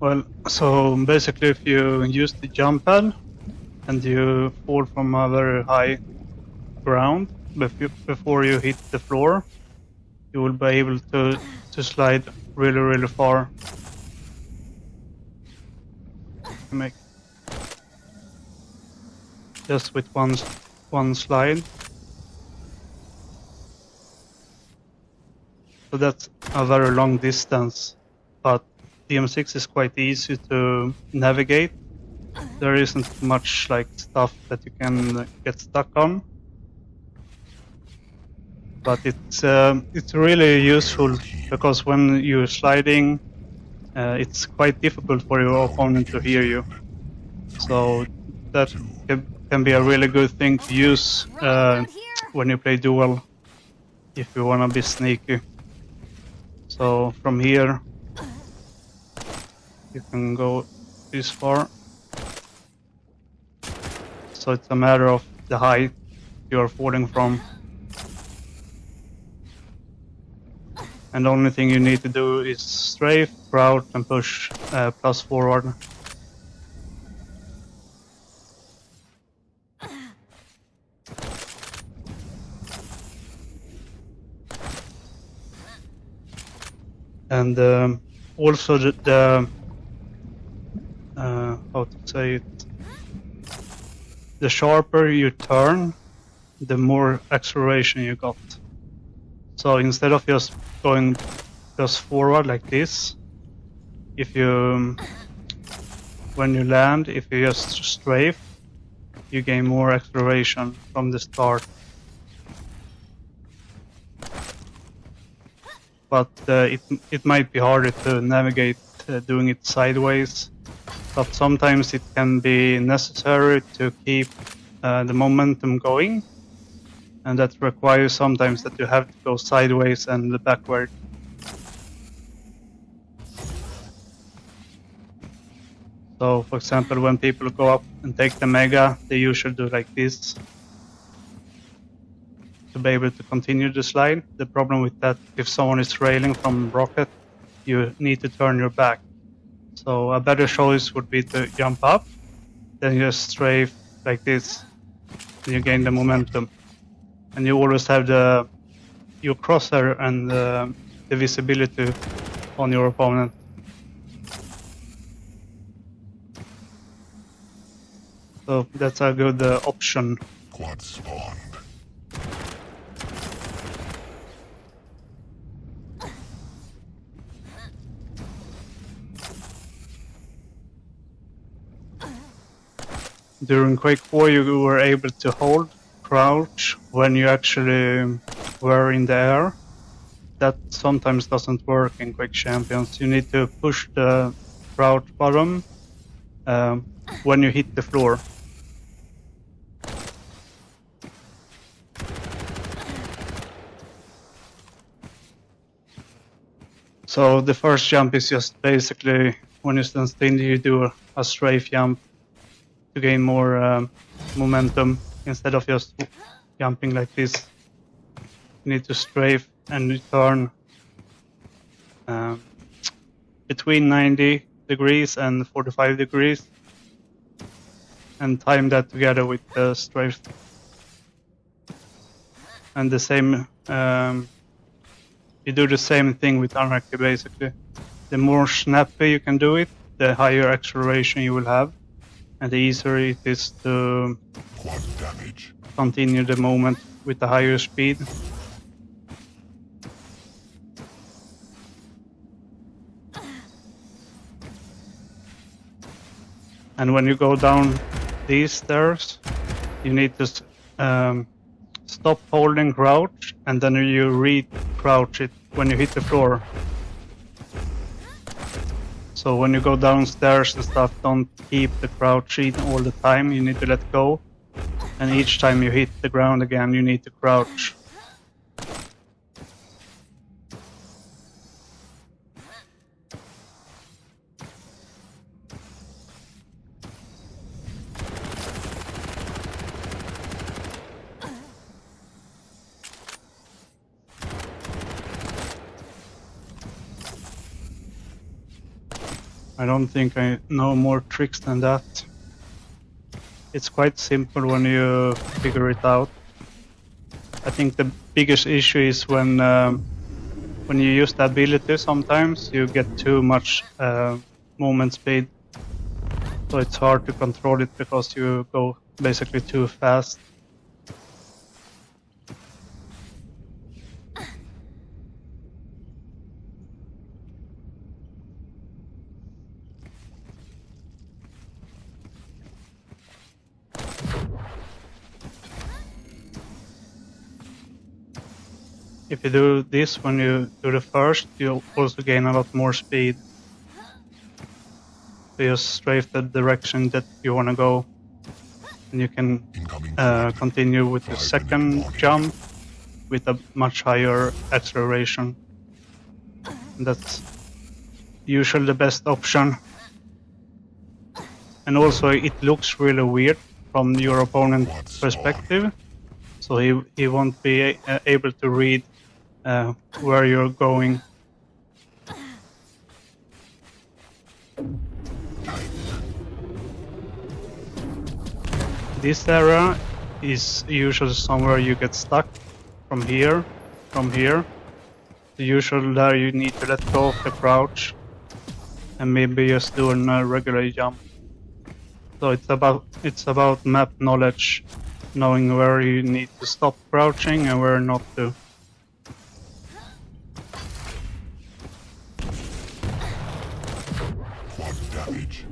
Well, so basically if you use the jump pad and you fall from a very high ground before you hit the floor, you will be able to slide really far. Make just with one slide. So that's a very long distance, but DM6 is quite easy to navigate. There isn't much like stuff that you can get stuck on, but it's really useful because when you're sliding, it's quite difficult for your opponent to hear you. So that can be a really good thing to use when you play duel, if you wanna be sneaky. So from here, you can go this far. So it's a matter of the height you're falling from. And the only thing you need to do is strafe, crouch, and push plus forward. And also the how to say it, the sharper you turn, the more acceleration you got. So instead of just going just forward like this, if you when you land, if you just strafe, you gain more acceleration from the start. But it might be harder to navigate doing it sideways. But sometimes it can be necessary to keep the momentum going, and that requires sometimes that you have to go sideways and backward. So, for example, when people go up and take the mega, they usually do like this to be able to continue the slide. The problem with that, if someone is railing from rocket, you need to turn your back. So a better choice would be to jump up, then just strafe like this, and you gain the momentum. And you always have your crosshair and the visibility on your opponent. So that's a good option. Quad spawned. During Quake 4 you were able to hold crouch when you actually were in the air. That sometimes doesn't work in Quake Champions. You need to push the crouch button when you hit the floor. So the first jump is just basically when you stand still, you do a strafe jump to gain more momentum instead of just jumping like this. You need to strafe and turn between 90 degrees and 45 degrees and time that together with the strafe. And the same, you do the same thing with anarchy basically. The more snappy you can do it, the higher acceleration you will have, and the easier it is to continue the movement with a higher speed. And when you go down these stairs, you need to stop holding crouch, and then you re-crouch it when you hit the floor. So when you go downstairs and stuff, don't keep the crouch in all the time, you need to let go. And each time you hit the ground again, you need to crouch. I don't think I know more tricks than that. It's quite simple when you figure it out. I think the biggest issue is when you use the ability, sometimes you get too much movement speed. So it's hard to control it because you go basically too fast. If you do this when you do the first, you also gain a lot more speed. So you just strafe the direction that you want to go. And you can continue with the second jump with a much higher acceleration. And that's usually the best option. And also it looks really weird from your opponent's perspective. So he won't be able to read where you're going. This area is usually somewhere you get stuck from here. Usually there you need to let go of the crouch and maybe just do a regular jump. So it's about map knowledge, knowing where you need to stop crouching and where not to. Damage.